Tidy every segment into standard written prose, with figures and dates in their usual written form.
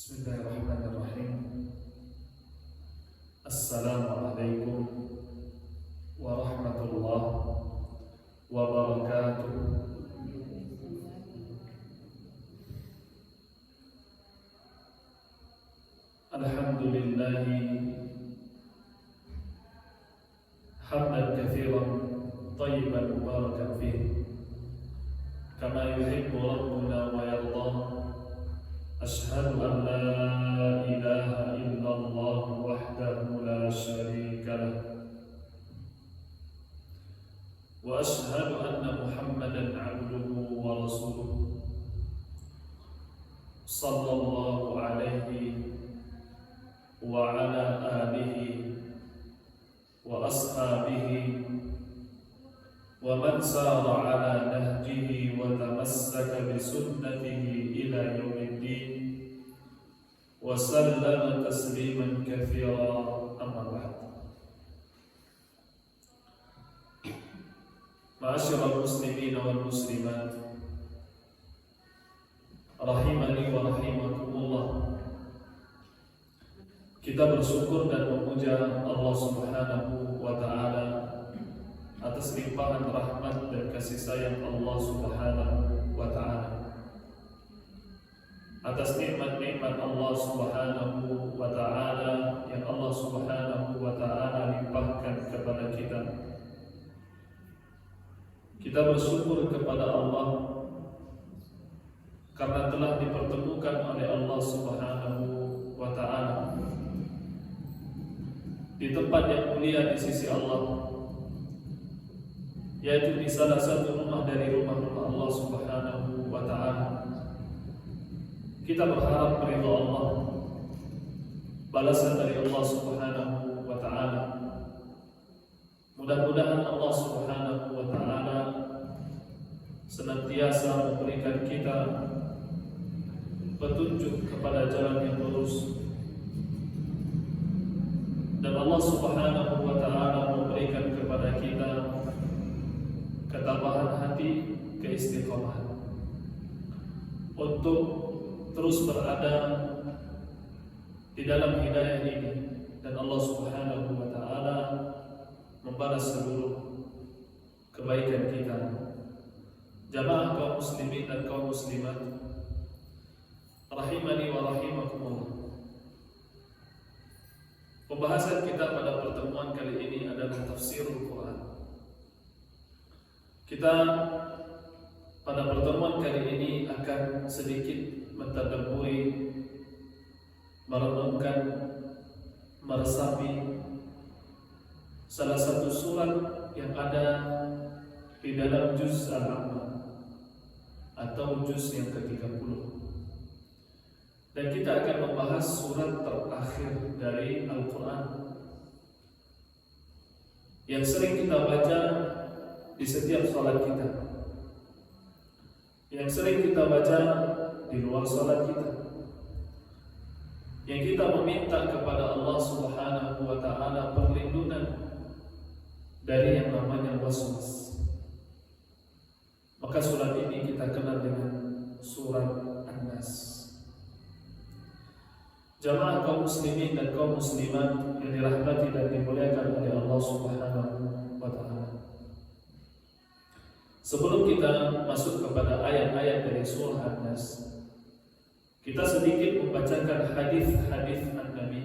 Bismillahirrahmanirrahim. Assalamualaikum warahmatullahi wabarakatuh. Alhamdulillahi hamdan katsiran thayyiban mubarakan fihi kama yuhibbu rabbuna wa yarda. Ashhadu an la ilaha illallah wahdahu la syarika lah wa ashhadu anna Muhammadan abduhu wa rasuluh sallallahu alaihi wa ala alihi wa ashabihi wa man sara ala nahjihi wa tamassaka bi sunnatihi ila yaumiddin wa sallama tasliman katsira, amma ba'd. Ma'asyiral muslimin wal muslimat rahimani wa rahimakumullah. Kita bersyukur dan memuja Allah Subhanahu wa ta'ala atas limpahan rahmat dan kasih sayang Allah Subhanahu wa ta'ala, atas nikmat-nikmat Allah Subhanahu wa ta'ala yang Allah Subhanahu wa ta'ala limpahkan kepada kita. Kita bersyukur kepada Allah karena telah dipertemukan oleh Allah Subhanahu wa ta'ala di tempat yang mulia di sisi Allah, yaitu di salah satu rumah dari rumah-rumah Allah Subhanahu wa ta'ala. Kita berharap ridha Allah, balasan dari Allah Subhanahu wa ta'ala. Mudah-mudahan Allah Subhanahu wa ta'ala senantiasa memberikan kita petunjuk kepada jalan yang lurus, dan Allah Subhanahu wa ta'ala memberikan kepada kita ketabahan hati, keistiqomahan untuk terus berada di dalam hidayah ini, dan Allah Subhanahu wa ta'ala membalas seluruh kebaikan kita. Jamaah kaum muslimin dan kaum muslimat rahimani wa rahimakumullah. Pembahasan kita pada pertemuan kali ini adalah tafsirul Quran. Kita pada pertemuan kali ini akan sedikit mentadabburi, merenungkan, meresapi salah satu surat yang ada di dalam juz Al-Amma atau juz yang ke-30. Dan kita akan membahas surat terakhir dari Al-Quran yang sering kita baca di setiap salat kita, yang sering kita baca di luar salat kita, yang kita meminta kepada Allah Subhanahu wa ta'ala perlindungan dari yang namanya waswas. Maka surat ini kita kenal dengan surat An-Nas. Jamaah kaum muslimin dan kaum muslimat yang dirahmati dan dimuliakan oleh Allah Subhanahu wa ta'ala. Sebelum kita masuk kepada ayat-ayat dari surah An-Nas, kita sedikit membacakan hadis-hadis An-Nabi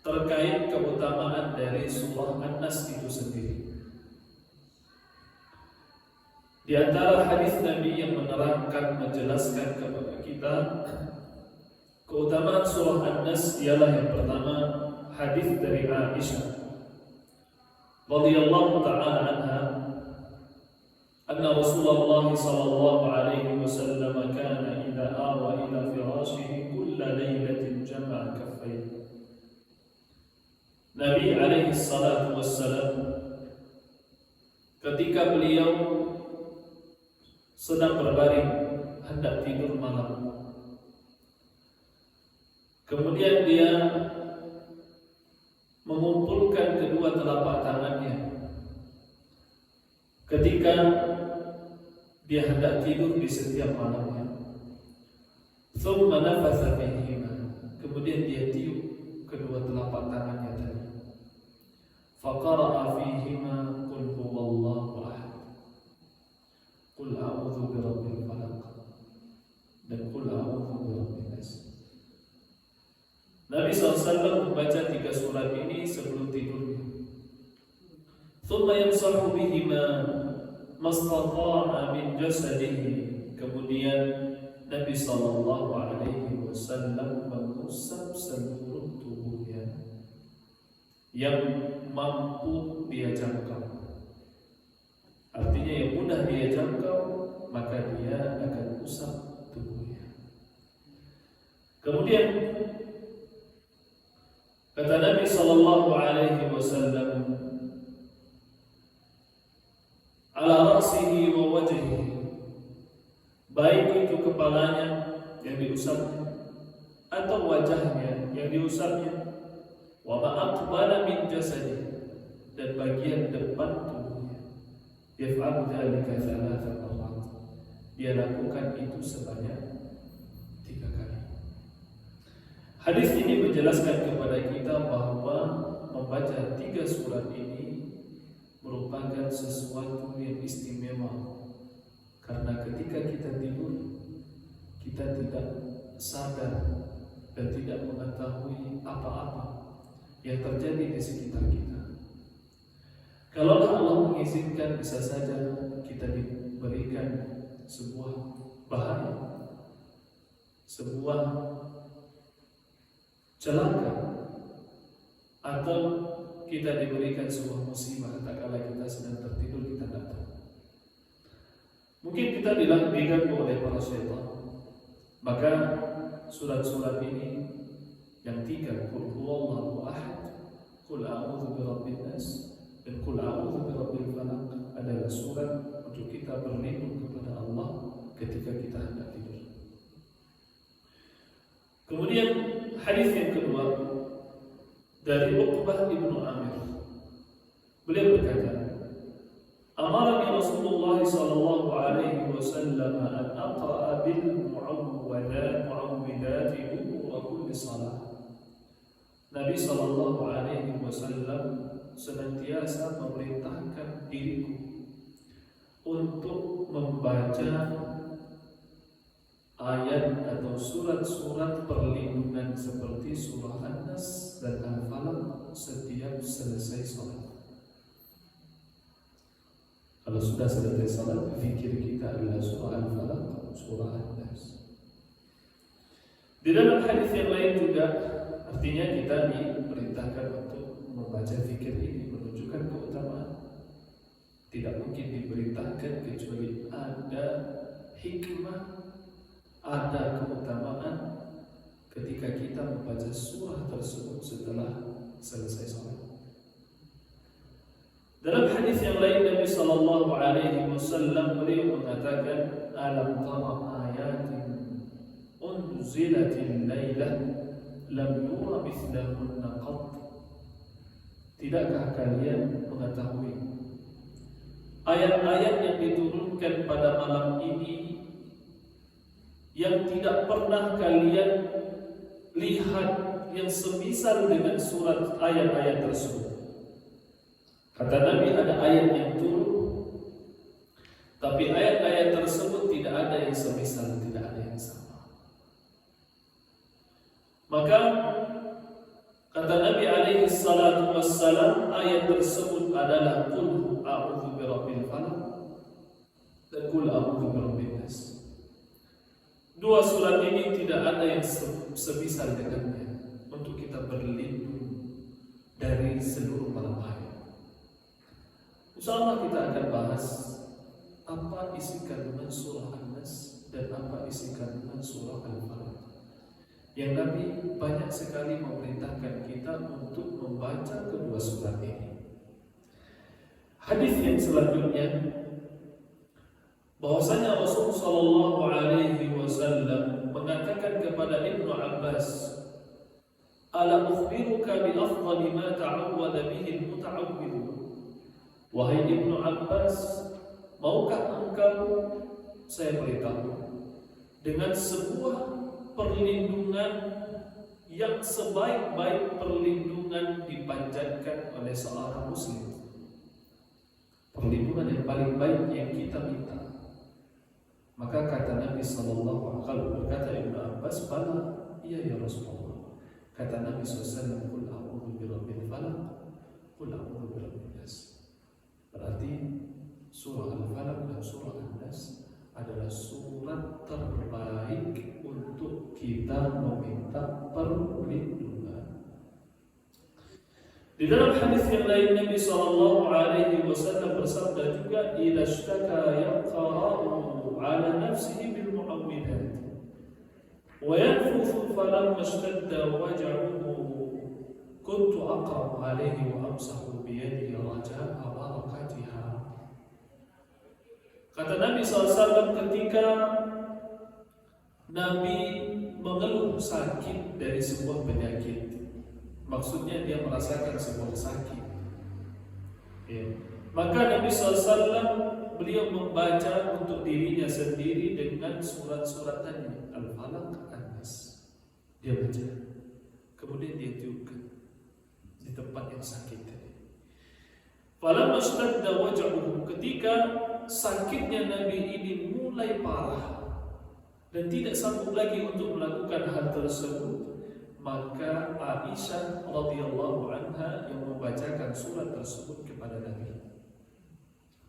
terkait keutamaan dari surah An-Nas itu sendiri. Di antara hadis Nabi yang menerangkan, menjelaskan kepada kita keutamaan surah An-Nas ialah yang pertama hadis dari Aisyah radhiyallahu ta'ala anha, anna Rasulullah sallallahu alaihi wasallam kana idza awa ila firashihi kulla lailatin jama'a kaffayhi. Nabi alaihi salatu wassalam ketika beliau sedang berbaring hendak tidur malam, kemudian dia mengumpulkan kedua telapak tangannya ketika dia hendak tidur di setiap malamnya. Thumma nafatha fihima, kemudian dia tiup kedua telapak tangannya tadi. Faqara'a fihima qul huwallahu ahad, qul a'udzu birabbil falaq, dan qul a'udzu birabbin nas. Nabi SAW membaca 3 surat ini sebelum tidurnya. Thumma yamsahu bihima mastata'a min jasadihi, kemudian Nabi SAW mengusap seluruh tubuhnya yang mampu dia jangkau. Artinya yang mudah dia jangkau, maka dia akan usap tubuhnya. Kemudian kata Nabi SAW, ala ra'sihi wa wajhihi, baik itu kepalanya yang diusapnya atau wajahnya yang diusapnya, wa ma aqbala min jasadi, dan bagian depan tubuhnya. Yaf'alu dzalika 3 marrat, dia lakukan itu sebanyak 3 kali. Hadis ini menjelaskan kepada kita bahwa membaca 3 surat ini merupakan sesuatu yang istimewa, karena ketika kita tidur kita tidak sadar dan tidak mengetahui apa-apa yang terjadi di sekitar kita. Kalau Allah mengizinkan, bisa saja kita diberikan sebuah bahaya, sebuah celaka, atau kita diberikan sebuah musibah tatkala kita sedang tertidur, kita tidak tahu. Mungkin kita diganggu oleh para syaitan. Maka surat-surat ini yang 3, qul huwallahu ahad, qul a'udzu birabbin nas, dan qul a'udzu birabbil falaq, adalah surat untuk kita berlindung kepada Allah ketika kita hendak tidur. Kemudian hadis yang kedua dari Uqbah bin Amir, beliau berkata, amarani Rasulullah sallallahu alaihi wasallam an aqra'a bil mu'awwidati dubura kulli salat. Nabi sallallahu alaihi wasallam senantiasa memerintahkan diriku untuk membaca ayat atau surat-surat perlindungan seperti surah An-Nas dan Al-Falaq setiap selesai salat. Kalau sudah selesai salat, zikir kita adalah surah Al-Falaq, surah An-Nas. Di dalam hadis yang lain juga, artinya kita diperintahkan untuk membaca zikir ini, menunjukkan keutamaan. Tidak mungkin diperintahkan kecuali ada hikmah, ada keutamaan ketika kita membaca surah tersebut setelah selesai salat. Dalam hadis yang lain, Nabi sallallahu alaihi wasallam beliau mengatakan, alam tara ayatin unzilatil lailah lam yura mithlahunna qat. Tidakkah kalian mengetahui ayat-ayat yang diturunkan pada malam ini yang tidak pernah kalian lihat yang semisal dengan surat ayat-ayat tersebut? Kata Nabi, ada ayat yang turun, tapi ayat-ayat tersebut tidak ada yang semisal, tidak ada yang sama. Maka kata Nabi alaihi salatu wassalam, ayat tersebut adalah qul a'udzu birabbil falaq dan qul a'udzu birabbin nas. 2 surat ini tidak ada yang semisal dengannya untuk kita berlindung dari seluruh bahaya. Insyaallah kita akan bahas apa isi kandungan surah An-Nas dan apa isi kandungan surah Al-Falaq, yang Nabi banyak sekali memerintahkan kita untuk membaca kedua surat ini. Hadis yang selanjutnya, bahwasanya Rasulullah sallallahu alaihi wasallam mengatakan kepada Ibnu Abbas, ala ukhbiruka bi afdali ma ta'awwada bihi al-muta'awwidun. Wahai Ibnu Abbas, maukah engkau saya beritahu dengan sebuah perlindungan yang sebaik-baik perlindungan dipanjatkan oleh seorang muslim. Perlindungan yang paling baik yang kita minta. Maka kata Nabi sallallahu alaihi wasallam, berkata Ibnu Abbas, "Bala, iya ya Rasulullah." Kata Nabi SAW, "Qul a'udzu birabbil falaq, qul a'udzu birabbin nas." Berarti surah Al-Falaq dan surah An-Nas adalah surat terbaik untuk kita meminta perlindungan. Di dalam hadis yang lain Nabi sallallahu alaihi wasallam bersabda juga, "Idza ishtaka yaqra'u 'ala nafsihi bil mu'awwidhat wa yanfuthu falamma ishtadda waj'uhu kuntu aqra'u 'alaihi wa amsahu bi yadi raja'a barakatiha." Kata Nabi SAW ketika Nabi mengeluh sakit dari sebuah penyakit, maksudnya dia merasakan sebuah sakit, ya. Maka Nabi SAW beliau membaca untuk dirinya sendiri dengan surat-surat tadi, Al-Falaq, An-Nas. Dia baca, kemudian dia tiupkan di tempat yang sakit tadi. Falamma ishtadda waj'uhu, ketika sakitnya Nabi ini mulai parah dan tidak sanggup lagi untuk melakukan hal tersebut, maka Aisyah radhiyallahu anha yang membacakan surat tersebut kepada Nabi.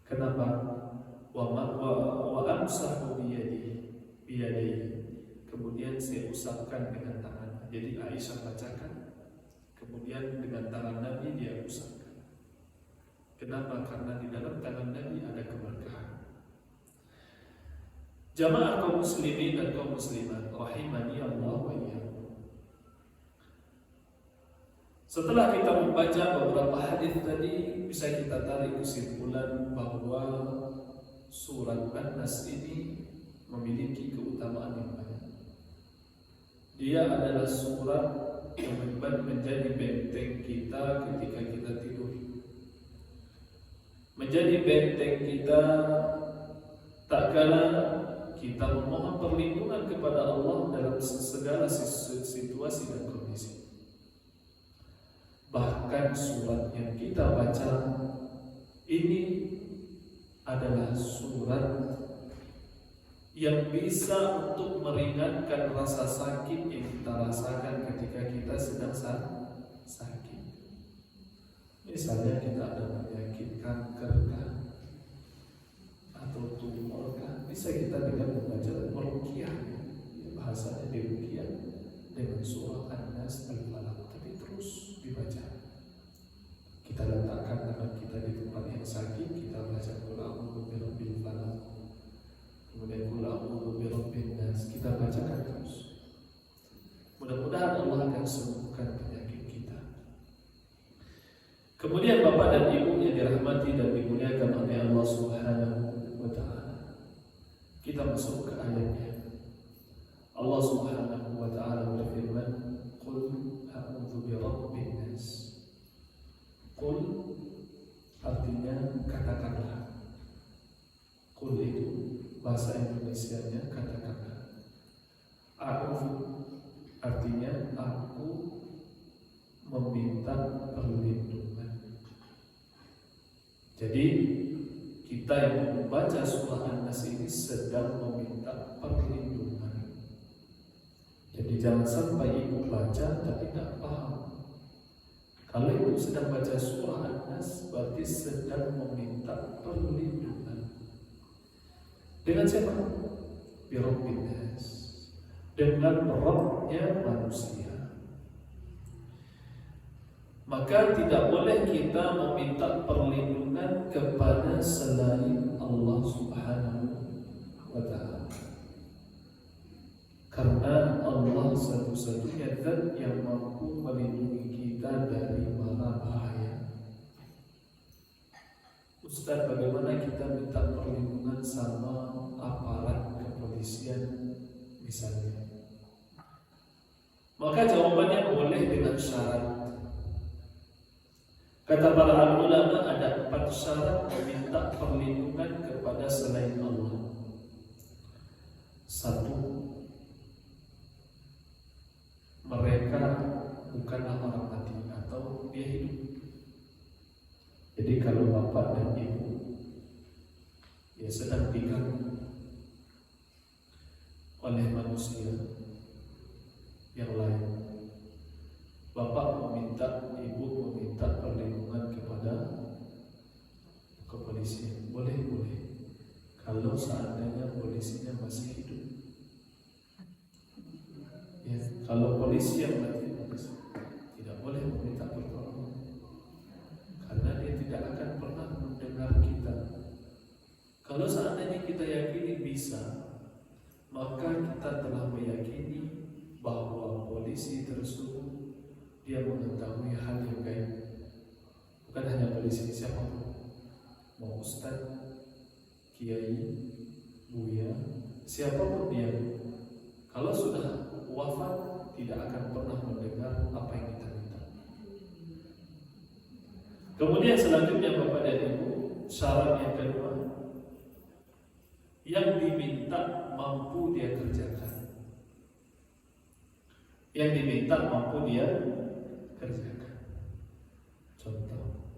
Kenapa? Wa amsahu biyadihi. Kemudian saya usapkan dengan tangan. Jadi Aisyah bacakan, kemudian dengan tangan Nabi dia usapkan. Kenapa? Karena di dalam tangan Nabi ada keberkahan. Jamaah kaum muslimin dan kaum muslimat rahimani Allah wa iyyakum. Setelah kita membaca beberapa hadis tadi, bisa kita tarik kesimpulan bahwa surat An-Nas ini memiliki keutamaan yang banyak. Dia adalah surat yang menjadi benteng kita ketika kita tidur, menjadi benteng kita tak kala kita memohon perlindungan kepada Allah dalam segala situasi dan kondisi. Bahkan surat yang kita baca ini adalah surat yang bisa untuk meringankan rasa sakit yang kita rasakan ketika kita sedang sakit. Misalnya kita ada penyakit kanker kan, atau tumor kan, bisa kita dengan membaca meruqyah, bahasanya diruqyah dengan surah An-Nas, Al-Falaq, tapi terus dibaca. Kita letakkan tangan kita di tempat yang sakit, kita baca qul a'udzu birabbil falaq, kemudian qul a'udzu birabbin nas, kita bacakan terus. Mudah-mudahan Allah akan sembuhkan penyakit kita. Kemudian Bapak dan Ibu yang dirahmati dan dimuliakan oleh Allah Subhanahu wa ta'ala, kita masuk ke ayatnya. Allah Subhanahu wa ta'ala berfirman, qul a'udzu birabbin nas. Qul artinya katakanlah. Qul itu bahasa Indonesianya katakanlah. A'udzu artinya aku meminta perlindungan. Jadi kita yang membaca surah An-Nas ini sedang meminta perlindungan. Jadi jangan sampai ibu baca tapi tidak paham. Kalau ibu sedang baca surah An-Nas berarti sedang meminta perlindungan. Dengan siapa? Birabbin nas, dengan Rabbnya manusia. Maka tidak boleh kita meminta perlindungan kepada selain Allah Subhanahu wa ta'ala, karena Allah satu-satunya zat yang mampu melindungi kita dari mara bahaya. Ustaz, bagaimana kita minta perlindungan sama aparat kepolisian misalnya? Maka jawabannya boleh dengan syarat. Kata para ulama ada 4 syarat meminta perlindungan kepada selain Allah. 1, bukanlah orang mati atau dia hidup. Jadi kalau bapak dan ibu ya sedang diganggu oleh manusia yang lain, bapak meminta, ibu meminta perlindungan kepada kepolisian, boleh. Kalau seandainya polisinya masih hidup, ya, kalau polisi yang mati tidak boleh meminta pertolongan, karena dia tidak akan pernah mendengar kita. Kalau seandainya kita yakini bisa, maka kita telah meyakini bahwa polisi tersebut dia mengetahui hal yang gaib. Bukan hanya polisi, siapapun, mau ustaz, kiai, buya, siapapun dia, kalau sudah wafat tidak akan pernah mendengar apa yang kita minta. Kemudian selanjutnya Bapak dan Ibu, syarat yang kedua, yang diminta mampu dia kerjakan. Yang diminta mampu dia kerjakan. Contoh,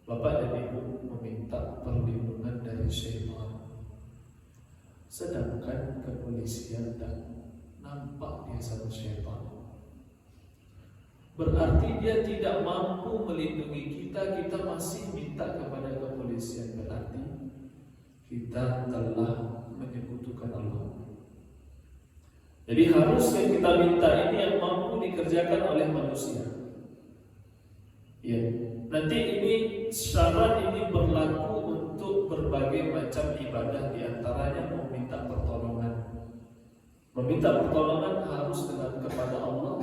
Bapak dan Ibu meminta perlindungan dari syaitan, sedangkan kepolisian dan nampak dia sama syaitan. Berarti dia tidak mampu melindungi kita, kita masih minta kepada kepolisian. Berarti kita telah menyekutukan Allah. Jadi harus yang kita minta ini yang mampu dikerjakan oleh manusia. Ya, nanti ini syarat ini berlaku untuk berbagai macam ibadah, diantaranya meminta pertolongan. Meminta pertolongan harus dengan kepada Allah,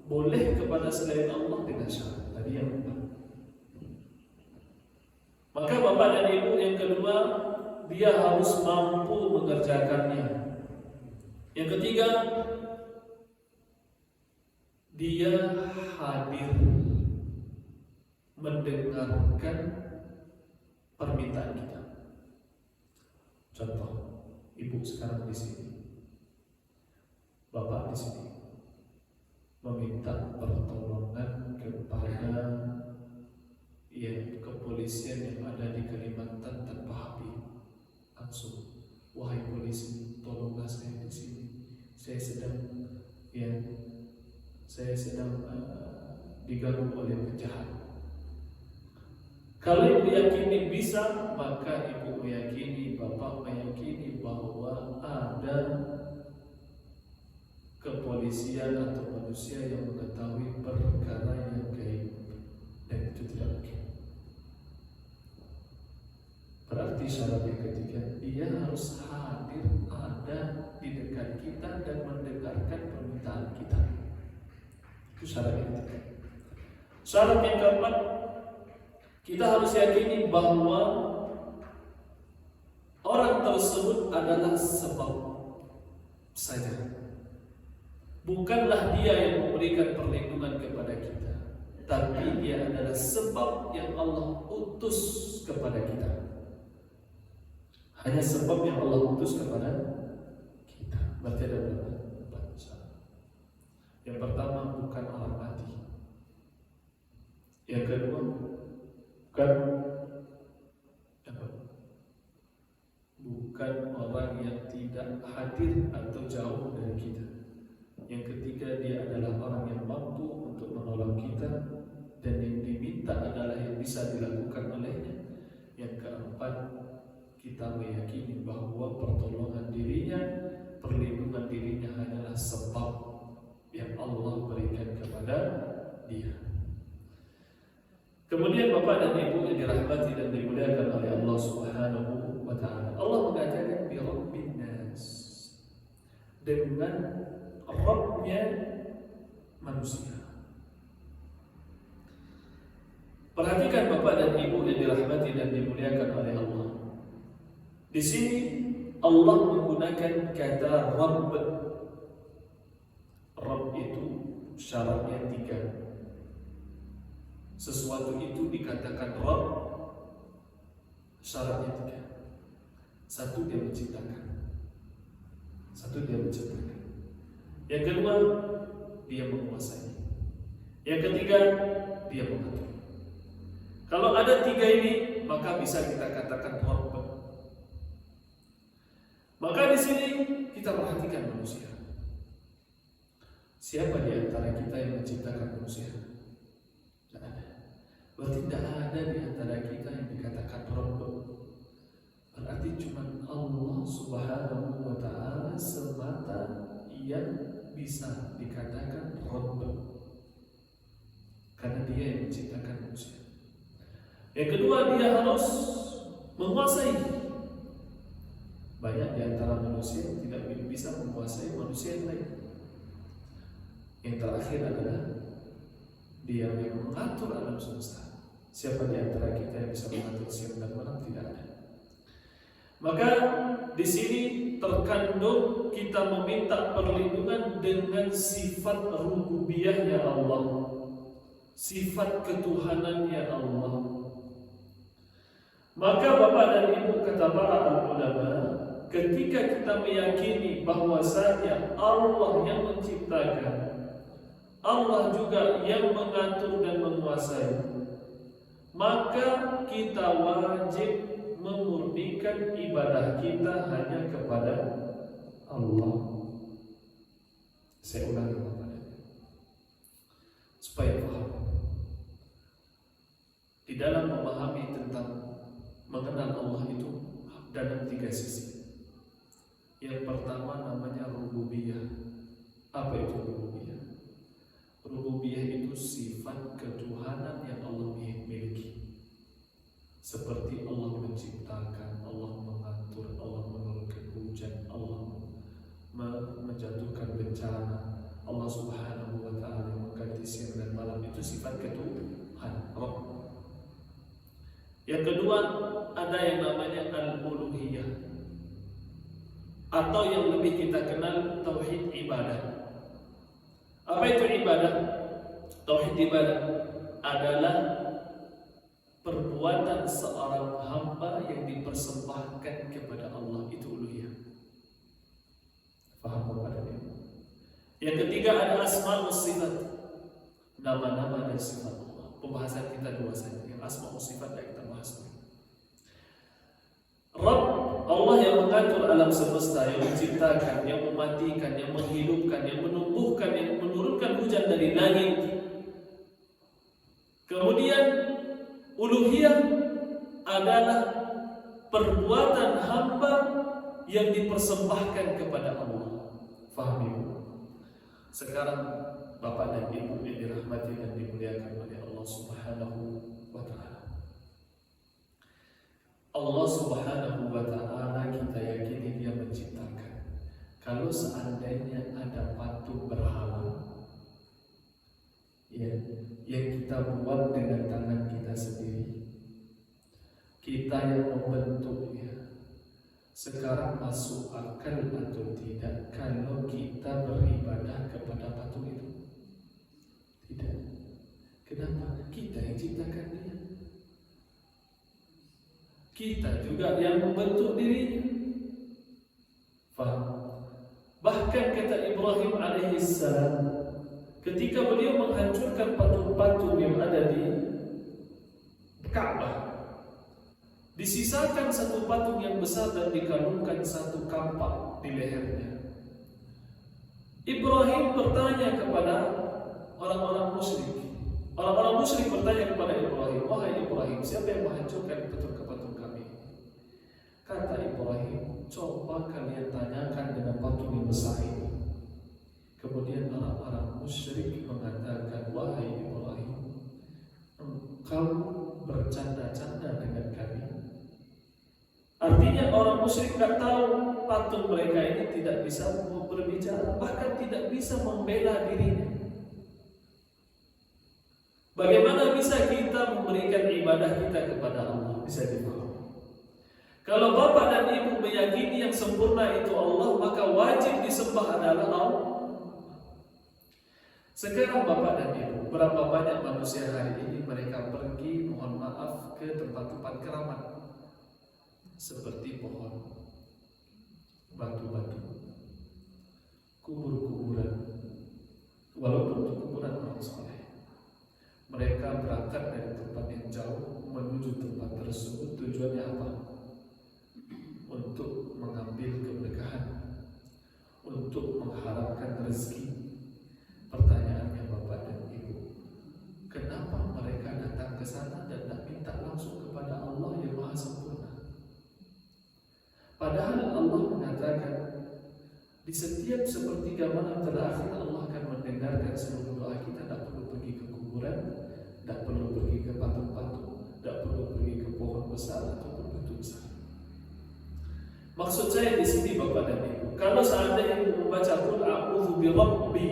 boleh kepada selain Allah dengan syarat tadi yang pertama. Maka Bapak dan Ibu, yang kedua, dia harus mampu mengerjakannya. Yang ketiga, dia hadir mendengarkan permintaan kita. Contoh, ibu sekarang di sini, bapak di sini, meminta pertolongan kepada kepolisian yang ada di Kalimantan tanpa habis. Langsung, wahai polisi, tolonglah saya di sini. Saya sedang diganggu oleh penjahat. Kalau ibu yakini bisa, maka ibu meyakini, bapak meyakini bahwa ada kepolisian atau manusia yang mengetahui perkara yang gaib, dan itu tidak mungkin. Berarti syarat yang ketiga, dia harus hadir, ada di dekat kita dan mendengarkan permintaan kita. Itu syarat yang ketiga. Syarat yang keempat, kita harus yakini bahwa orang tersebut adalah sebab saja. Bukanlah dia yang memberikan perlindungan kepada kita, tapi dia adalah sebab yang Allah utus kepada kita. Hanya sebab yang Allah utus kepada kita. Berarti ada empat syarat. Yang pertama, bukan orang mati. Yang kedua, bukan orang yang tidak hadir atau jauh dari kita. Yang ketiga, dia adalah orang yang mampu untuk menolong kita, dan yang diminta adalah yang bisa dilakukan olehnya. Yang keempat, kita meyakini bahwa pertolongan dirinya, perlindungan dirinya hanyalah sebab yang Allah berikan kepada dia. Kemudian Bapak dan Ibu yang dirahmati dan dimuliakan oleh Allah Subhanahu wa Ta'ala, Allah mengatakan bi Rabbin nas, dengan Rabbnya manusia. Perhatikan Bapak dan Ibu yang dirahmati dan dimuliakan oleh Allah. Di sini Allah menggunakan kata Rabb. Rabb itu syaratnya 3. Sesuatu itu dikatakan Rabb, syaratnya 3. Satu, dia menciptakan. Yang kedua, dia menguasai. Yang ketiga, dia mengatur. Kalau ada tiga ini, maka bisa kita katakan Rabb. Maka di sini kita perhatikan manusia. Siapa di antara kita yang menciptakan manusia? Tidak ada. Berarti tidak ada di antara kita yang dikatakan Rabb. Berarti cuma Allah Subhanahu wa Ta'ala semata yang bisa dikatakan Rabb, karena dia yang menciptakan manusia. Yang kedua, dia harus menguasai. Banyak di antara manusia yang tidak bisa menguasai manusia yang lain. Yang terakhir adalah dia yang mengatur alam semesta. Siapa di antara kita yang bisa mengatur siang dan malam? Tidak ada. Maka di sini terkandung kita meminta perlindungan dengan sifat rububiyahnya Allah, sifat ketuhanannya Allah. Maka Bapak dan Ibu, kata para ulama, ketika kita meyakini bahwasanya Allah yang menciptakan, Allah juga yang mengatur dan menguasai, maka kita wajib memurnikan ibadah kita hanya kepada Allah. Saya ulangi Bapak, supaya paham. Di dalam memahami tentang mengenal Allah itu dalam tiga sisi. Yang pertama namanya rububiyah. Apa itu rububiyah? Rububiyah itu sifat ketuhanan yang Allah miliki. Seperti Allah menciptakan, Allah mengatur, Allah menurunkan hujan, Allah menjatuhkan bencana, Allah Subhanahu wa Ta'ala mengganti siang dan malam. Itu sifat ketuhanan, Rabb. Yang kedua, ada yang namanya al-uluhiyah, atau yang lebih kita kenal tauhid ibadah. Apa itu ibadah? Tauhid ibadah adalah perbuatan seorang hamba yang dipersembahkan kepada Allah. Itu uluhiyah. Faham Bapak dan Ibu? Yang ketiga ada asma wa sifat, nama-nama dan sifat Allah. Pembahasan kita dua saja, yang asma wa sifat yang kita bahas dulu. Rabb, Allah yang mengatur alam semesta, yang menciptakan, yang mematikan, yang menghidupkan, yang menumbuhkan, yang menurunkan hujan dari langit. Kemudian uluhiyah adalah perbuatan hamba yang dipersembahkan kepada Allah. Fahami? Sekarang Bapak dan Ibu yang dirahmati dan dimuliakan oleh Allah Subhanahu wa Ta'ala. Allah Subhanahu wa Ta'ala kita yakini Dia menciptakan. Kalau seandainya ada patung berhala ya, yang kita buat dengan tangan kita sendiri, kita yang membentuknya, sekarang masuk akal atau tidak kalau kita beribadah kepada patung itu? Tidak. Kenapa? Kita yang ciptakan dia, kita juga yang membentuk dirinya. Faham? Bahkan kata Ibrahim alaihissalam, ketika beliau menghancurkan patung-patung yang ada di Ka'bah, disisakan satu patung yang besar dan dikalungkan satu kampak di lehernya. Ibrahim bertanya kepada orang-orang musyrik. Orang-orang musyrik bertanya kepada Ibrahim, wahai Ibrahim, siapa yang menghancurkan patung kami? Kata Ibrahim, coba kalian tanyakan dengan patung yang besar ini. Kemudian orang-orang musyrik mengatakan, wahai Ibrahim, engkau bercanda-canda dengan kami. Artinya orang musyrik tak tahu patung mereka ini tidak bisa berbicara, bahkan tidak bisa membela dirinya. Bagaimana bisa kita memberikan ibadah kita kepada Allah? Bisa dipahami. Kalau Bapak dan Ibu meyakini yang sempurna itu Allah, maka wajib disembah adalah Allah. Sekarang Bapak dan Ibu, berapa banyak manusia hari ini mereka pergi, mohon maaf, ke tempat-tempat keramat seperti pohon, batu-batu, kubur-kuburan, walaupun itu kuburan orang soleh, berangkat dari tempat yang jauh menuju tempat tersebut, tujuannya apa? Untuk mengambil keberkahan, untuk mengharapkan rezeki. Pertanyaannya Bapak dan Ibu, kenapa mereka datang ke sana dan tak minta langsung kepada Allah yang Maha Sempurna? Padahal Allah mengatakan di setiap sepertiga malam terakhir Allah akan mendengarkan seluruh doa kita. Tak perlu pergi ke kuburan, tak perlu pergi ke patung-patung, tak perlu pergi ke pohon besar ataupun batu besar. Maksud saya di sini Bapak dan Ibu, kalau seandainya Ibu membaca Qul a'udzu birabbi,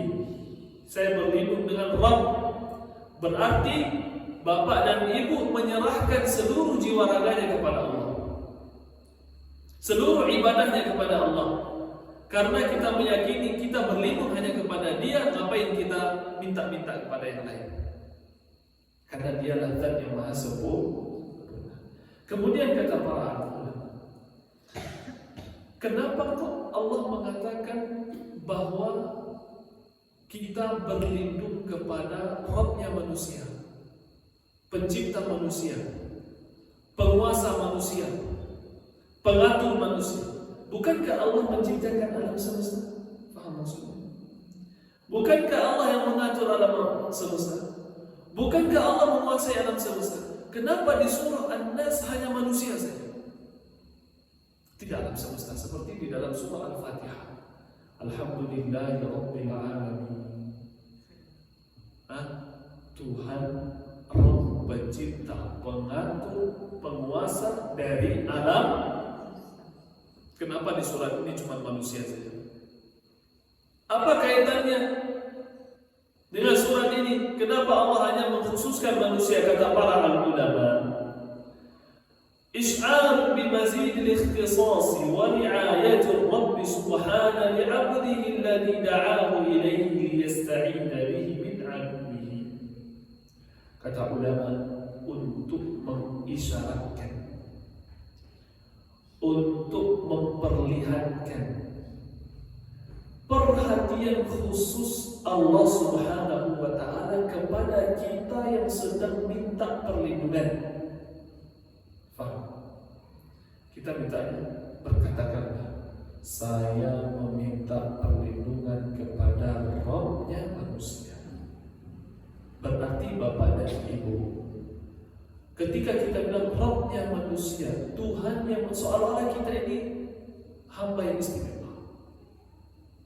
saya berlindung dengan Rabb, berarti Bapak dan Ibu menyerahkan seluruh jiwa raganya kepada Allah, seluruh ibadahnya kepada Allah. Karena kita meyakini kita berlindung hanya kepada Dia, ngapain kita minta-minta kepada yang lain? Karena Dialah Zat yang Maha Sempurna. Kemudian kata para ulama, kenapa kok Allah mengatakan bahwa kita berlindung kepada Rabb-nya manusia, pencipta manusia, penguasa manusia, pengatur manusia? Bukankah Allah menciptakan alam semesta? Faham maksudnya? Bukankah Allah yang mengatur alam semesta? Bukankah Allah menguasai alam semesta? Kenapa di surah An-Nas hanya manusia saja? Tidak alam semesta, seperti di dalam surah Al-Fatihah. Alhamdulillahirabbil alamin. Tuhan Rabb, pencipta, pengatur, penguasa dari alam. Kenapa di surat ini cuma manusia saja? Apa kaitannya dengan surat ini? Kenapa Allah hanya mengkhususkan manusia? Kata para ulama, إشعار بمزيد الاختصاص ورعاية الرب سبحانه لعبده الذي دعاه إليه ليستعين به من عدوه. Kata ulama, untuk mengisyaratkan, untuk memperlihatkan perhatian khusus Allah Subhanahu wa Ta'ala kepada kita yang sedang minta perlindungan. Faham? Kita mintanya, berkatakanlah, saya meminta perlindungan kepada Rabb-nya manusia. Berarti Bapak dan Ibu, ketika kita bilang Rabb-nya manusia, Tuhan yang seolah-olah kita ini hamba yang istimewa,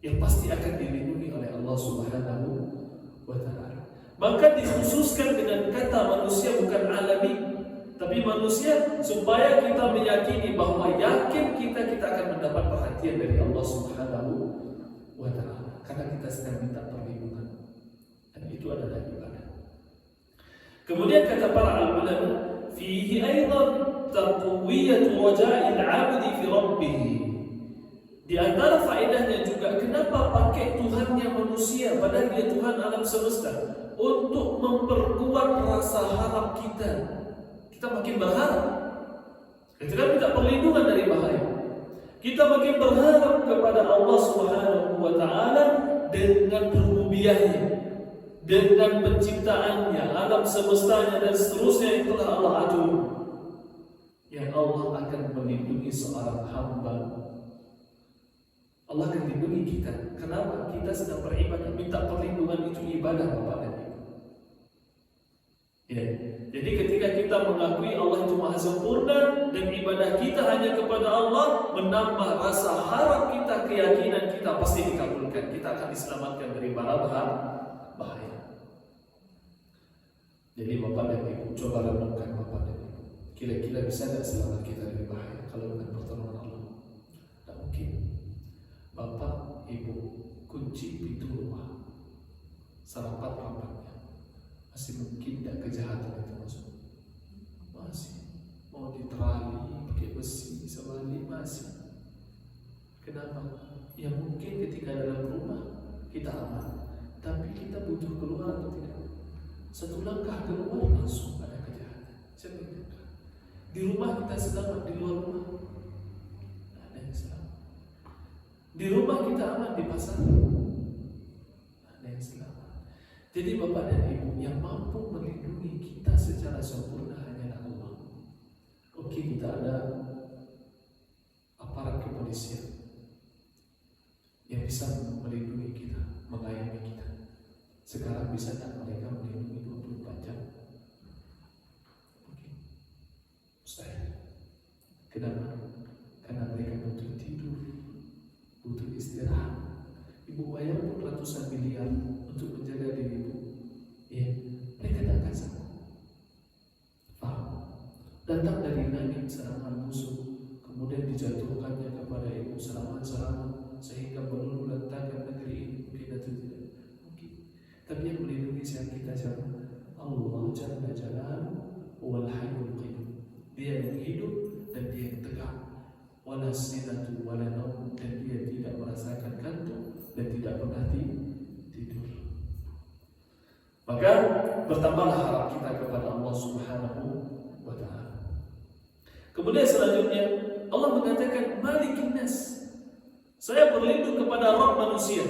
yang pasti akan dilindungi oleh Allah Subhanahu wa Ta'ala. Maka dikhususkan dengan kata manusia, bukan alami, tapi manusia, supaya kita meyakini bahwa yakin kita akan mendapat perhatian dari Allah Subhanahu wa Ta'ala, karena kita sedang minta perlindungan, dan itu adalah ibadah. Kemudian kata para ulama, fihi aidan taqwiyatu raja'il 'abdi fi rabbih. Di antara faedahnya juga, kenapa pakai Tuhannya manusia padahal Dia Tuhan alam semesta, untuk memperkuat rasa harap kita. Kita makin berharap. Kita minta perlindungan dari bahaya. Kita makin berharap kepada Allah Subhanahu wa Ta'ala dengan rububiyahnya, dengan penciptaannya, alam semestanya dan seterusnya yang telah Allah atur. Yang Allah akan melindungi seorang hamba. Allah akan lindungi kita. Kenapa? Kita sedang beribadah. Minta perlindungan itu ibadah, Bapak dan Ibu. Ya. Jadi ketika kita mengakui Allah itu Maha Sempurna dan ibadah kita hanya kepada Allah, menambah rasa harap kita, keyakinan kita pasti dikabulkan. Kita akan diselamatkan dari bara bahaya. Jadi Bapak dan Ibu, coba renungkan Bapak dan Ibu, kira-kira bisa tidak selamat kita dari bahaya kalau bukan pertolongan Allah? Tidak mungkin. Bapak, Ibu, kunci pintu rumah, serapat-rapatnya, masih mungkin tidak kejahatan itu masuk? Masih. Mau diterali pakai besi bisa balik, masih. Kenapa? Ya mungkin ketika dalam rumah kita aman, tapi kita butuh keluar atau tidak? Satu langkah keluar langsung ada kejahatan. Siapa yang tahu? Di rumah kita selamat, di luar rumah ada yang selamat. Di rumah kita aman, di pasar ada yang selamat. Jadi Bapak dan Ibu, yang mampu melindungi kita bisa melindungi kita, mengayomi kita. Sekarang bisa tak mereka melindungi 24 jam? Mungkin mustahil. Kenapa? Karena mereka butuh tidur, butuh istirahat. Ibu bayar pun ratusan miliar untuk menjaga diri ibu, ya, mereka tak akan sanggup. Paham? Datang dari langit serangan musuh, kemudian dijatuhkannya kepada ibu serangan-serangan sehingga meluluh lantakkan negeri ini, mungkin atau tidak? Mungkin. Tapi yang melindungi kita siapa? Allah Jalla Jalaluhu wal Hayyul Qayyum. Dia yang hidup dan dia yang tegak. Wala sinatu wala naum, dan dia tidak merasakan kantuk dan tidak pernah tidur. Maka bertambahlah harap kita kepada Allah Subhanahu wa Ta'ala. Kemudian selanjutnya Allah mengatakan Malikin Nas, saya berlindung kepada Rabb manusia.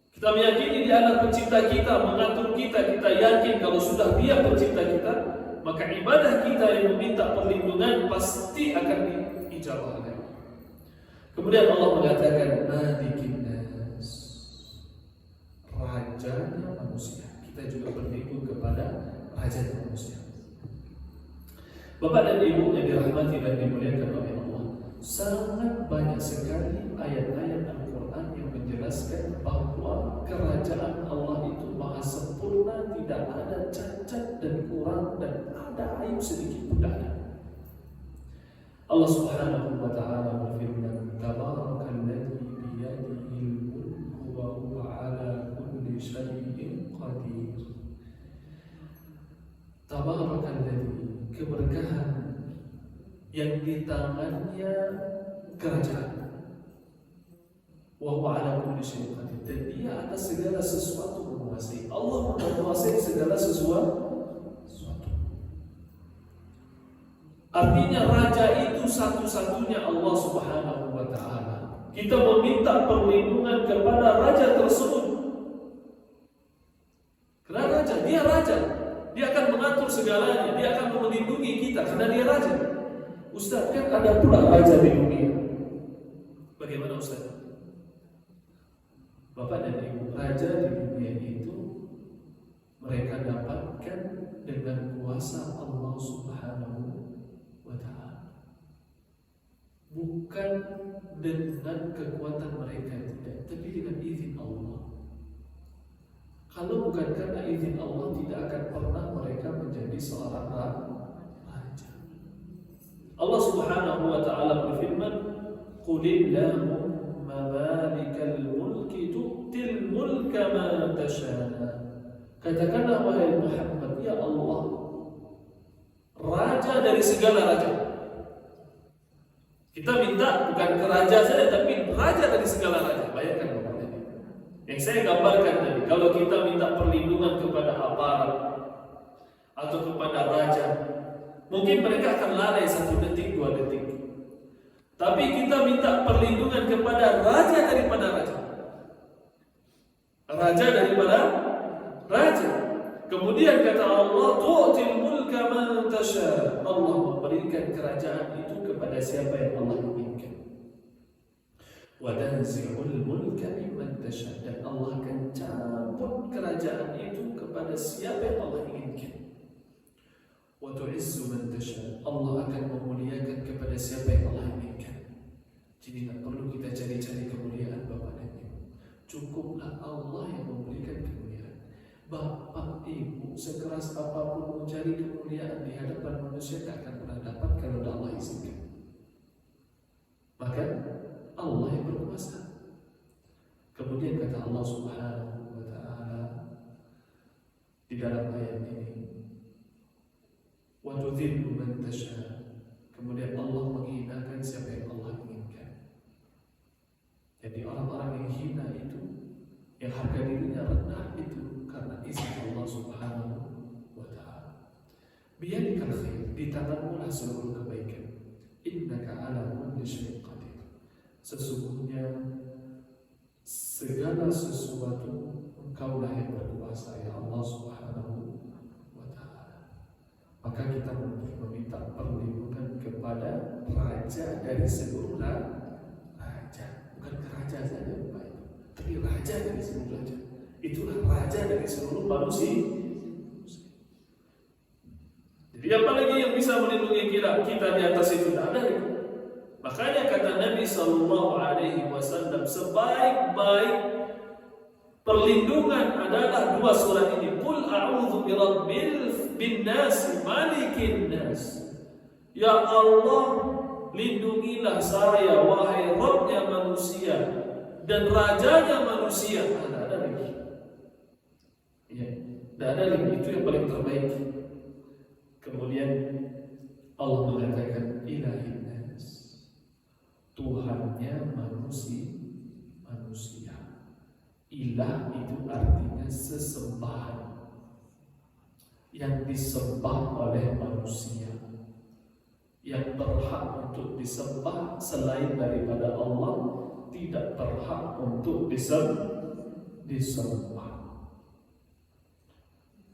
Kita meyakini Dia adalah pencipta kita, mengatur kita. Kita yakin kalau sudah Dia pencipta kita, maka ibadah kita yang meminta perlindungan pasti akan diijabah. Kemudian Allah mengatakan Malikin Nas, rajanya manusia. Kita juga berlindung kepada raja manusia. Bapak dan Ibu yang dirahmati dan dimuliakan oleh Allah, sangat banyak sekali ayat-ayat Al-Quran yang menjelaskan bahwa kerajaan Allah itu maha sempurna, tidak ada cacat dan kurang, dan ada aib sedikit pun tak ada. Allah Subhanahu wa Ta'ala berfirman, Tabarakalladzi biyadihil mulku wa huwa ala kulli syai'in qadir. Tabarakalladzi, keberkahan yang di tangannya kerajaan. Wa huwa ala kulli syai'in qadir, dan dia atas segala sesuatu menguasai. Allah menguasai segala sesuatu. Artinya raja itu satu-satunya Allah Subhanahu wa Ta'ala. Kita meminta perlindungan kepada raja tersebut. Karena raja, dia raja. Dia akan mengatur segalanya, dia akan melindungi kita karena dia raja. Ustaz, kan ada pula raja di dunia. Bagaimana Ustaz? Bapak dan Ibu, raja di dunia itu mereka dapatkan dengan kuasa Allah Subhanahu wa Ta'ala, bukan dengan kekuatan mereka, tidak, tapi dengan izin Allah. Kalau bukan karena izin Allah, tidak akan pernah mereka menjadi seorang raja. Allah Subhanahu wa Ta'ala berfirman, Qulillahumma malikal mulki tu'til mulka ma tasha'. Katakanlah wahai Muhammad, ya Allah, raja dari segala raja. Kita minta bukan ke raja saja, tapi raja dari segala raja. Bayangkan Bapak tadi. Yang saya gambarkan tadi, kalau kita minta perlindungan kepada aparat atau kepada raja, mungkin mereka akan lalai 1 detik, 2 detik. Tapi kita minta perlindungan kepada raja daripada raja. Raja daripada raja. Kemudian kata Allah, tu'til mulka man tasha. Allah memberikan kerajaan itu kepada siapa yang Allah inginkan. Wa tanzi'ul mulka mimman tasha, dan Allah akan cabut kerajaan itu kepada siapa yang Allah inginkan. Wa tu'izzu man tasha, Allah akan memuliakan kepada siapa yang Allah inginkan. Jadi tak perlu kita cari-cari kemuliaan Bapak dan Ibu. Cukuplah Allah yang memberikan kemuliaan. Bapak Ibu sekeras apapun mencari kemuliaan di hadapan manusia tak akan pernah dapat kalau Allah izinkan. Maka Allah yang berkuasa. Kemudian kata Allah Subhanahu wa Ta'ala di dalam ayat ini, wa tudhillu man tasha. Kemudian Allah menghinakan siapa yang Allah inginkan. Jadi orang-orang yang hina itu, yang harga dirinya rendah itu, karena izin Allah Subhanahu wa Ta'ala. Biyadikal khair, di tanganmu lah seluruh kebaikan. Innaka ala kulli syai'in qadir. Sesungguhnya segala sesuatu Engkaulah yang berkuasa, ya Allah Subhanahu wa Ta'ala. Maka kita meminta perlindungan kepada raja dari seluruh raja, bukan ke raja saja. tapi raja dari seluruh raja. Itulah raja dari seluruh manusia. Jadi apalagi yang bisa melindungi kita di atas itu? Tidak ada. Makanya kata Nabi SAW, sebaik-baik perlindungan adalah dua surat ini. Qul a'udzu bin nas malikin nas. Ya Allah, lindungilah saya wahai Rabbnya manusia dan rajanya manusia. Tidak ada lagi. Ya, tidak ada lagi. Itu yang paling terbaik. Kemudian Allah mengatakan ilahin nas, Tuhannya manusia. Ilah itu artinya sesembahan yang disembah oleh manusia, yang berhak untuk disembah selain daripada Allah tidak berhak untuk disembah.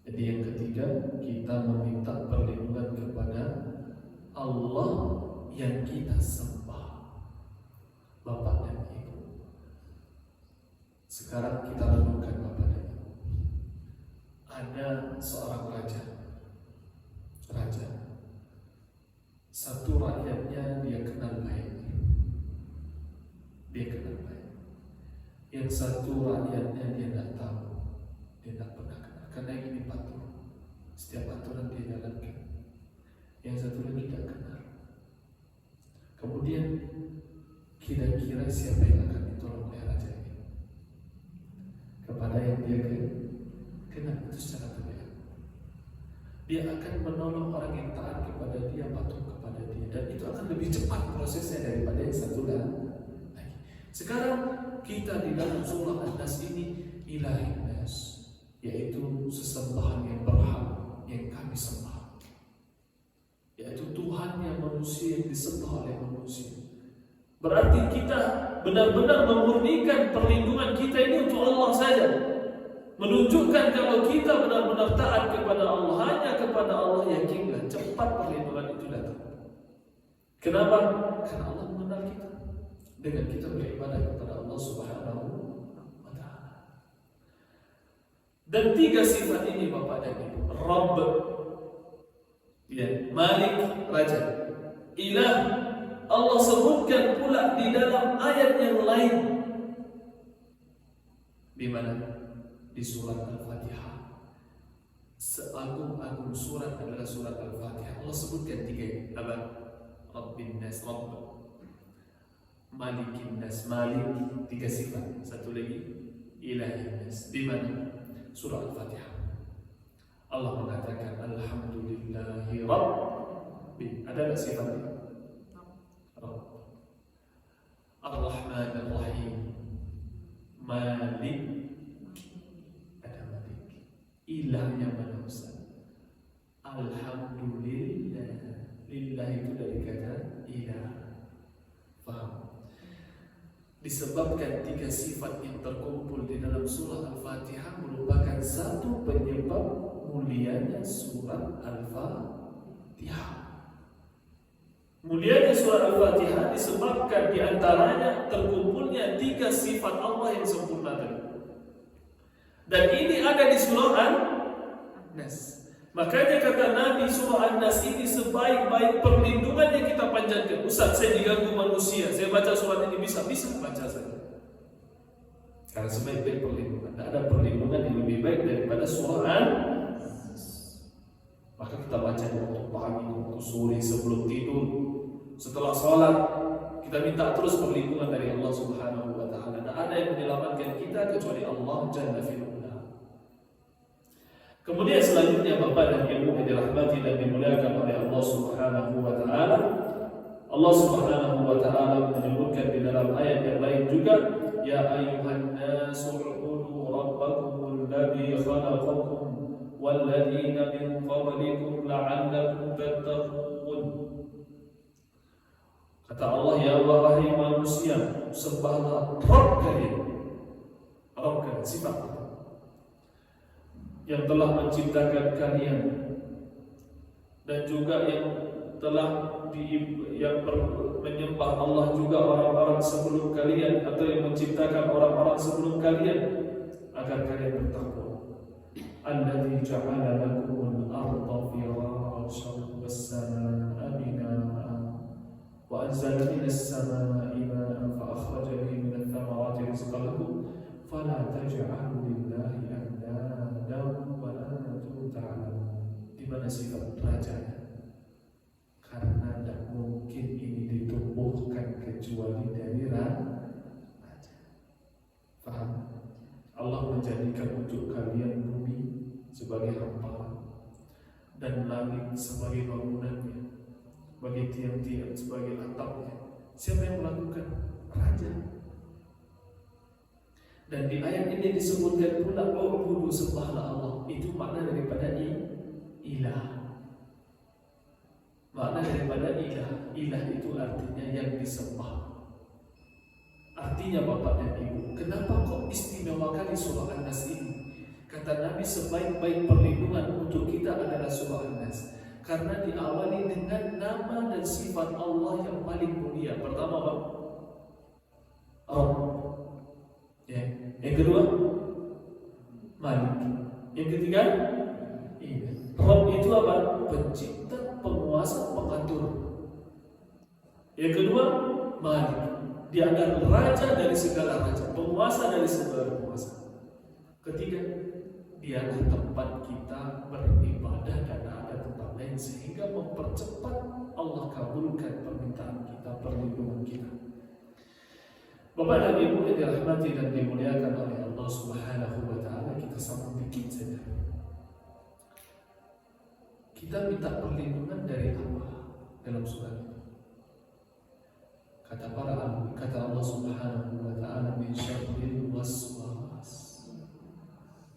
Jadi yang ketiga, kita meminta perlindungan kepada Allah yang kita sembah, Bapak dan Ibu. Sekarang kita renungkan Bapak dan Ibu. Ada seorang raja. Satu rakyatnya dia kenal baik. Yang satu rakyatnya dia tidak tahu, dia tidak pernah kenal. Karena ini patuh, setiap aturan dia jalankan. Yang satu lagi tidak kenal. Kemudian kira-kira siapa yang akan ditolong oleh raja ini? Kepada yang dia kenal, itu secara terlihat. Dia akan menolong orang yang taat kepada dia, patuh kepada dia, dan itu akan lebih cepat prosesnya daripada yang satu lagi. Sekarang kita di dalam surah An-Nas ini ilahin nas, yaitu sesembahan yang berhak yang kami sembah, yaitu Tuhan yang manusia yang disembah oleh manusia. Berarti kita benar-benar memurnikan perlindungan kita ini untuk Allah saja, menunjukkan kalau kita benar-benar taat kepada Allah, hanya kepada Allah, yakinlah cepat perlindungan itu datang. Kenapa? Karena Allah mengenal kita dengan kita beribadah kepada Allah Subhanahu wa Ta'ala. Dan tiga sifat ini Bapak dan Ibu, Rabb, ya, Malik, Raja, Ilah, Allah sebutkan pula di dalam ayat yang lain. Di mana? Di surat Al-Fatihah. Seagung-agung surat adalah surat Al-Fatihah. Allah sebutkan tiga ini. Apa? Rabbin nas, Rabb, Malikin nas, Malik, tiga sifat. Satu lagi Ilahin nas. Di mana? Surah Al-Fatihah. Allah mengatakan Alhamdulillahi Rabbi. Ada tak sifatnya? Rabb. Ar-Rahman Ar-Rahim. Malik. Ada Malik. Ilahnya mana Ustaz? Alhamdulillah. Lillah itu dari kata ilah. Faham? Disebabkan tiga sifat yang terkumpul di dalam surah Al-Fatihah merupakan satu penyebab mulianya surat Al-Fatihah. Mulianya surah Al-Fatihah disebabkan diantaranya terkumpulnya tiga sifat Allah yang sempurna tadi. Dan ini ada di surah An-Nas. Makanya kata Nabi, surah An-Nas ini sebaik-baik perlindungan yang kita panjatkan. Ustaz, saya diganggu manusia, saya baca surat ini bisa baca saja. Karena sebaik-baik perlindungan, tidak ada perlindungan yang lebih baik daripada surah An-Nas. Maka kita baca waktu pagi, waktu sore, sebelum tidur, setelah sholat, kita minta terus perlindungan dari Allah Subhanahu wa Ta'ala. Tidak ada yang menyelamatkan kita kecuali Allah Jalla fi'ala. Kemudian selanjutnya Bapak dan Ibu yang dirahmati dan dimuliakan oleh Allah Subhanahu wa Ta'ala, Allah Subhanahu wa Ta'ala menyebutkan di dalam ayat yang lain juga, ya ayyuhan nasu u'budu rabbakumul ladzi khalaqakum wal ladzina min qablikum la'allakum tattaqun. Kata Allah, ya wahai manusia, sembahlah Rabb kalian. Rabb kalian, sifat yang telah menciptakan kalian dan juga yang telah menyembah Allah juga orang-orang sebelum kalian, atau yang menciptakan orang-orang sebelum kalian, agar kalian bertakwa. Alladzi ja'ala lakumul arda firashan was-samaa'a binaa'a wa anzala minas samaa'i maa'an fa akhraja bihi minats thamarati rizqan lakum fala taj'alu lillahi andadan wa antum ta'lamun. Di mana sifat rajanya? Karena tidak mungkin ini ditumbuhkan kecuali dari raja. Faham? Allah menjadikan untuk kalian bumi sebagai hamparan dan langit sebagai bangunannya, bagi tiang-tiang sebagai atapnya. Siapa yang melakukan? Raja. Dan di ayat ini disebutkan pula, "U'budu, sembahlah Allah." Itu makna daripada ilah. Makna daripada ilah. Ilah itu artinya yang disembah. Artinya Bapak dan Ibu, kenapa kok istimewa kali surah An-Nas ini? Kata Nabi, sebaik-baik perlindungan untuk kita adalah surah An-Nas, karena diawali dengan nama dan sifat Allah yang paling mulia. Pertama Bapak, Rabb. Ya. Yang kedua, Malik. Yang ketiga, Rabb itu apa? Pencipta, penguasa, pengatur. Yang kedua, Malik. Dia adalah raja dari segala raja, penguasa dari segala penguasa. Ketiga, dialah tempat kita beribadah dan ada tempat lain, sehingga mempercepat Allah kabulkan permintaan kita, perlindungan kita. Bapak dan Ibu yang dirahmati dan dimuliakan oleh Allah Subhanahu wa Ta'ala, kita sambung dikit saja. Kita minta perlindungan dari apa dalam surat ini? Kata Allah Subhanahu wa Ta'ala, min syarril waswas.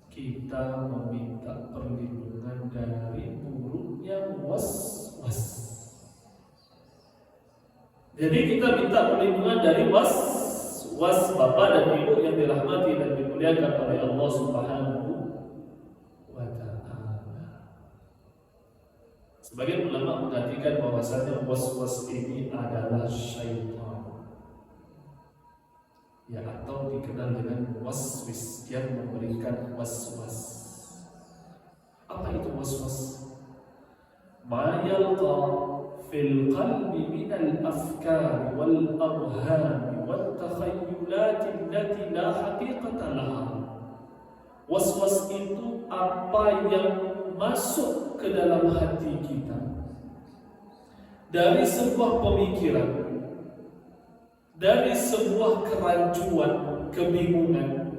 Kita meminta perlindungan dari buruknya waswas. Jadi kita minta perlindungan dari waswas. Bapak dan Ibu yang dirahmati dan dimuliakan oleh Allah Subhanahu wa Ta'ala. Sebagian ulama mengatakan bahwasanya waswas ini adalah syaitan, ya, atau dikenal dengan waswis, yang memberikan waswas. Apa itu waswas? Ma yalqa fil qalbi min al-afkar wal awham wal takhayyulat allati la haqiqata laha. Waswas itu apa yang masuk ke dalam hati kita dari sebuah pemikiran, dari sebuah kerancuan, kebingungan,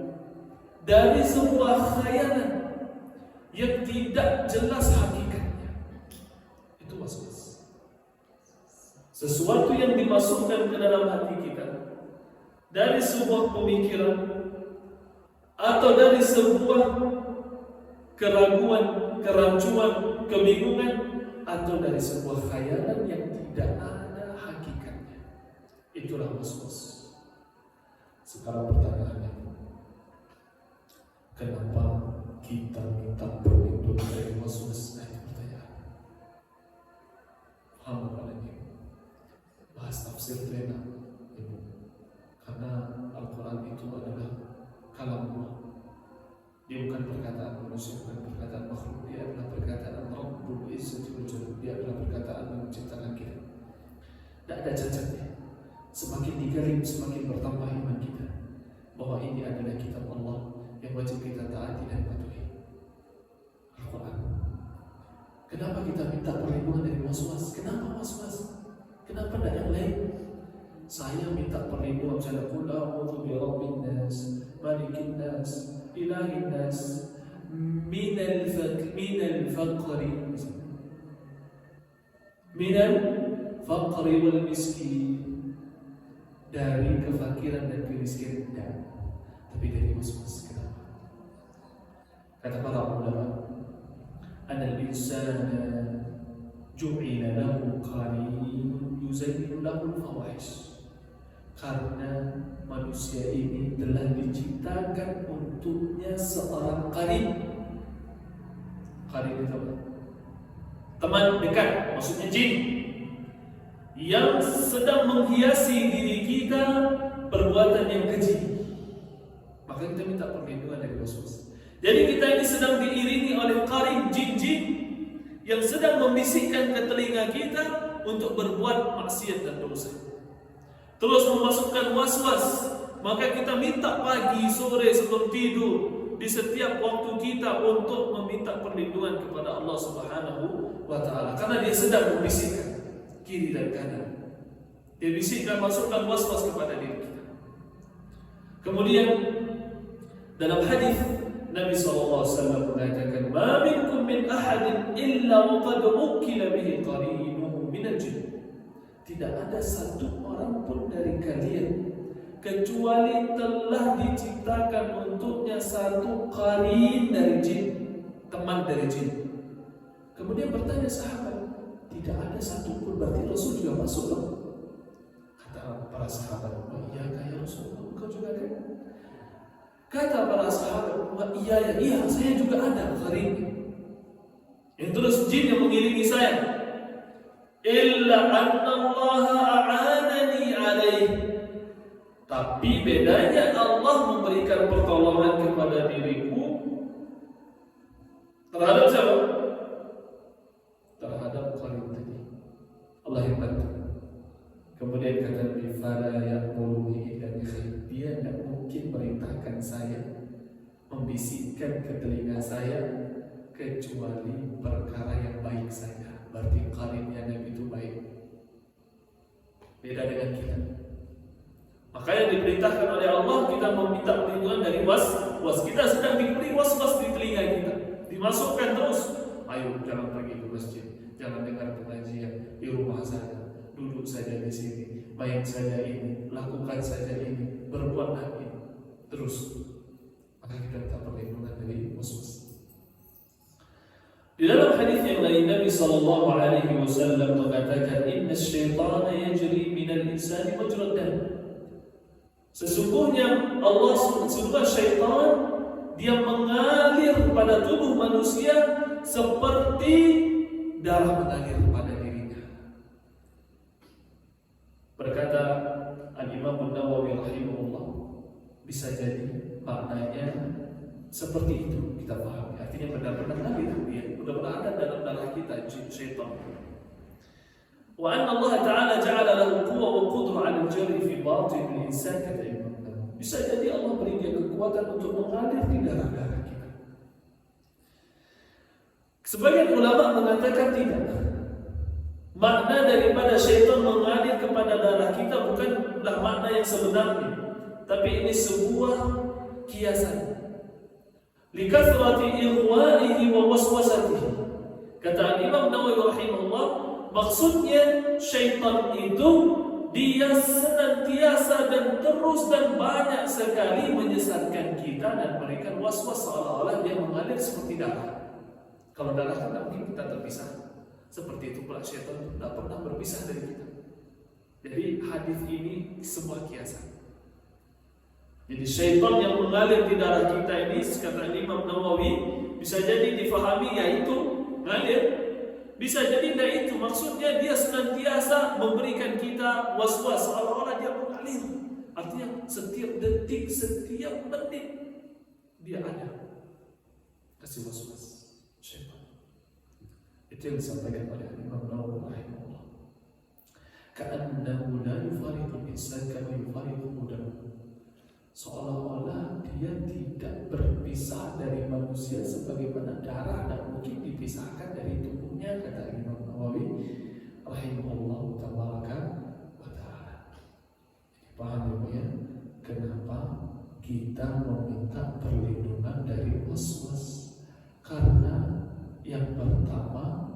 dari sebuah khayalan yang tidak jelas hakikatnya. Itu waswas. Sesuatu yang dimasukkan ke dalam hati kita dari sebuah pemikiran atau dari sebuah keraguan, kerancuan, kebingungan, atau dari sebuah khayalan yang tidak ada hakikatnya. Itulah waswas. Sekarang pertanyaannya, kenapa kita minta perlindungan dari waswas? Nah, itu pertanyaan. Paham Bapak dan Ibu? Bahas tafsir itu enak, Ibu. Karena Al-Quran itu adalah kalam Allah. Dia bukan perkataan manusia, bukan perkataan makhluk. Dia adalah perkataan Rabbul Izzati wal Jalal. Dia adalah perkataan yang menciptakan kita. Tidak ada cacatnya. Semakin digali, semakin bertambah iman kita bahwa ini adalah kitab Allah yang wajib kita taati dan patuhi. Al-Quran. Kenapa kita minta perlindungan dari waswas? Kenapa waswas? Kenapa tidak yang lain? Saya minta perlindungan, misalnya qul a'udzu bi rabbin nas, malikin nas, ilahin nas, minal faqri wal miskin. Dari kefakiran dan kemiskinan, tapi dari waswas. Kenapa? Kata para ulama, anal insana ju'ila lahu qarin yuzayyinu lahu al-fawahish. Karena manusia ini telah diciptakan untuknya seorang qarin. Qarin itu apa? Teman dekat, maksudnya jin. yang sedang menghiasi diri kita perbuatan yang keji. Maka kita minta perlindungan dari waswas. Jadi kita ini sedang diiringi oleh qarin jin-jin yang sedang membisikkan ke telinga kita untuk berbuat maksiat dan dosa. Terus memasukkan waswas. Maka kita minta pagi, sore, sebelum tidur, di setiap waktu kita untuk meminta perlindungan kepada Allah Subhanahu wa Ta'ala, karena dia sedang membisikkan kiri dan kanan. Dia bisikkan, masukkan waswas kepada diri kita. Kemudian dalam hadis Nabi SAW mengatakan, "Ma minkum min ahadin illa waqad ukila bihi qarinuhu minal jinn." Tidak ada satu orang pun dari kalian kecuali telah diciptakan untuknya satu qarin dari jin, teman dari jin. Kemudian bertanya sahabat, tidak ada satu pun, berarti Rasul juga masuk loh. Kata para sahabat, "Wah iya ya Rasulullah, engkau juga kan?" Kata para sahabat, "Wah iya, saya juga ada qarin." Yang terus jin yang mengiringi saya. Illa anna Allah a'anani alaih. Tapi bedanya Allah memberikan pertolongan kepada diriku terhadap siapa? Terhadap qarin tadi. Allah yang bantu. Kemudian kata Nabi, "Fala yaqulu illa bi khair." Dia tidak mungkin merintahkan saya, membisikkan ke telinga saya kecuali perkara yang baik saja. Berarti qarinnya Nabi itu baik. Beda dengan kita. Maka yang diperintahkan oleh Allah, kita meminta perlindungan dari was-was. Kita sedang diberi was-was di telinga kita, dimasukkan terus. Ayo jangan pergi ke masjid, jangan dengar pengajian di rumah saja, duduk saja di sini, main saja ini, lakukan saja ini, berbuatlah ini. Terus, maka kita minta perlindungan dari was-was. Di dalam hadis yang lain Nabi SAW mengatakan, "Inna syaitana yajri minal insani majrad dam." Sesungguhnya syaitan dia mengalir pada tubuh manusia seperti darah mengalir pada dirinya. Berkata Al-Imam An-Nawawi rahimahullah, bisa jadi maknanya seperti itu kita pahami. Artinya benar-benar ngalir dia, benar-benar ada dalam darah kita syaitan. Wa anna Allah Ta'ala ja'ala lahu quwwa wa qudrah 'ala al-jarri fi batin al-insan kata Imam Nawawi. Bisa jadi Allah beri dia kekuatan untuk mengalir di darah-darah kita. Sebagian ulama mengatakan tidak. Makna daripada syaitan mengalir kepada darah kita bukanlah makna yang sebenarnya, tapi ini sebuah kiasan. Likathrati ikhwanihi wa waswasatihi. Kata Imam Nawawi rahimahullah, maksudnya syaitan itu dia senantiasa dan terus dan banyak sekali menyesatkan kita dan memberikan was-was seolah-olah dia mengalir seperti darah. Kalau darah kan mungkin kita terpisah. Seperti itu pula syaitan tidak pernah berpisah dari kita. Jadi hadis ini sebuah kiasan. Jadi syaitan yang mengalir di darah kita ini, kata Imam Nawawi, bisa jadi difahami yaitu ngalir. Bisa jadi tidak itu, maksudnya dia senantiasa memberikan kita was-was seolah-olah dia mengalir. Artinya setiap detik, setiap menit dia ada kasih was-was syaitan. Itu yang disampaikan oleh Imam Nawawi rahimahullah. Ka'annahu la yufariqul insan kama yufariqu mudahu. Seolah-olah dia tidak berpisah dari manusia sebagaimana darah tak mungkin dipisahkan dari tubuhnya, kata Imam Nawawi rahimahullah tabaraka wa ta'ala. Paham ya? Kenapa kita meminta perlindungan dari was-was? Karena yang pertama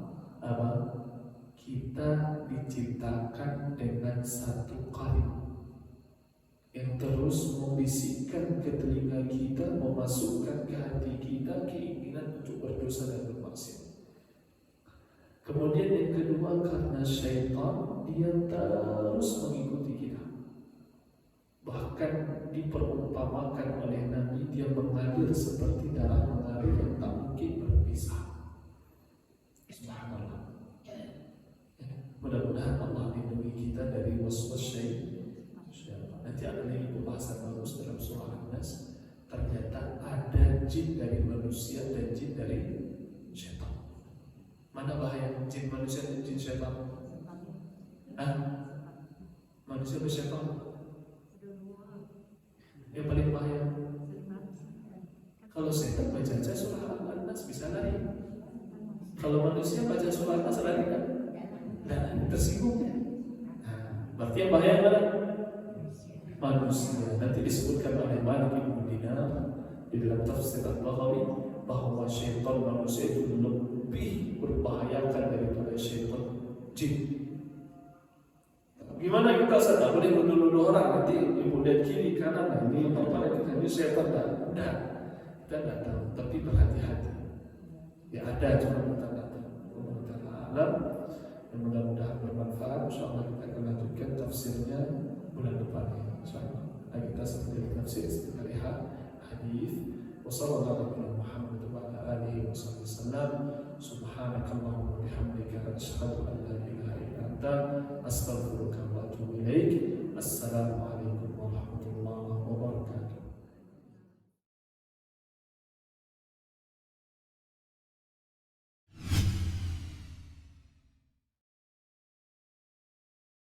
kita diciptakan dengan satu qarin yang terus membisikkan ke telinga kita, memasukkan ke hati kita keinginan untuk berdosa dan bermaksiat. Kemudian yang kedua, karena syaitan dia terus mengikuti kita. Bahkan diperumpamakan oleh Nabi, dia mengalir seperti darah mengalir yang tak mungkin berpisah. Subhanallah. Mudah-mudahan Allah lindungi kita dari waswas syaitan. Nanti ada lagi pembahasan bagus dalam surah An-Nas. Ternyata ada jin dari manusia dan jin dari syaitan. Mana bahaya jin manusia dan jin syaitan? Manusia dan syaitan. Yang paling bahaya. Kalau setan baca surah An-Nas bisa lari. Kalau manusia baca surah An-Nas lari kan? Dan tersinggung. Berarti yang bahaya mana? Manusia. Nanti disebutkan oleh Malik bin Dinar di dalam tafsir Al-Baghawi bahwa syaitan manusia itu lebih berbahayakan daripada syaitan jin. Gimana kita sadar boleh menuduh orang nanti ibu lihat kiri kanan ini apa lagi kan ini syaitan dah. Kita tidak tahu, tapi berhati-hati. Ya ada cuma kita tidak tahu. Allah yang mudah-mudahan bermanfaat. Insyaallah kita akan lanjutkan tafsirnya bulan depan. Insyaallah. Kita seperti tafsir dari hadis. Wassallallahu ala Muhammad wa ala alihi wasallam. Subhanakallahumma wa bihamdika asyhadu an la ilaha illa anta astaghfiruka wa atubu ilaik. Assalamualaikum